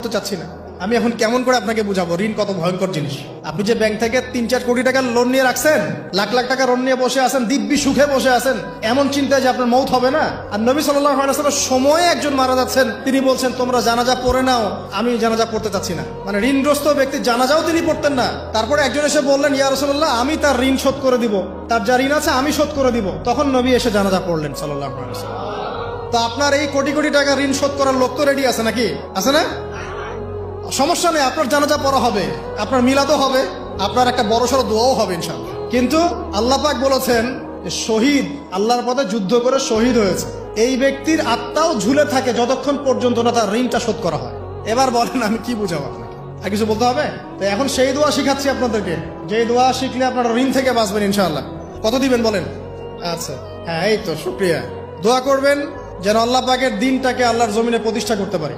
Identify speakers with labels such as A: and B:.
A: তো চাচ্ছি না। আমি এখন কেমন করে আপনাকে বুঝাবো ঋণ কত ভয়ঙ্কর জিনিস। আপনি যে ব্যাংক থেকে 3-4 কোটি টাকার লোন নিয়ে রাখছেন, লাখ লাখ টাকা লোন নিয়ে বসে আছেন, দিব্যি সুখে বসে আছেন, এমন চিন্তায় যে আপনার মৌত হবে না। আর নবী সাল্লাল্লাহু আলাইহি ওয়াসাল্লাম সময়ে একজন মারা যাচ্ছেন, তিনি বলছেন তোমরা জানাজা পড়ে নাও, আমি জানাজা পড়তে চাচ্ছি না। মানে ঋণগ্রস্ত ব্যক্তির জানাজাও তিনি পড়তেন না। তারপরে একজন এসে বললেন, ইয়া রাসূলুল্লাহ, আমি তার ঋণ শোধ করে দিব, তার যা ঋণ আছে আমি শোধ করে দিব। তখন নবী এসে জানাজা পড়লেন সাল্লাল্লাহু আলাইহি ওয়াসাল্লাম। তো আপনার এই কোটি কোটি টাকা ঋণ শোধ করার লোক তো রেডি আছে নাকি? আছে না? সমস্যা নেই, আপনার জানাজা পড়া হবে, আপনার মিলাদও হবে, আপনার একটা বড়সড় দোয়াও হবে ইনশাআল্লাহ। কিন্তু আল্লাহ পাক বলেছেন যে শহীদ, আল্লাহর পথে যুদ্ধ করে শহীদ হয়েছে, এই ব্যক্তির আত্মাও ঝুলে থাকে যতক্ষণ পর্যন্ত না তার ঋণটা শোধ করা হয়। এবার বলেন আমি কি বুঝাবো আপনাকে? আর কিছু বলতে হবে? তো এখন সেই দোয়া শিখাচ্ছি আপনাদেরকে, যে দোয়া শিখলে আপনারা ঋণ থেকে বাঁচবেন ইনশাআল্লাহ। কত দিবেন বলেন? আচ্ছা, হ্যাঁ, এই তো শুকরিয়া। দোয়া করবেন যেন আল্লাহ পাকের দিনটাকে আল্লাহর জমিনে প্রতিষ্ঠা করতে পারি।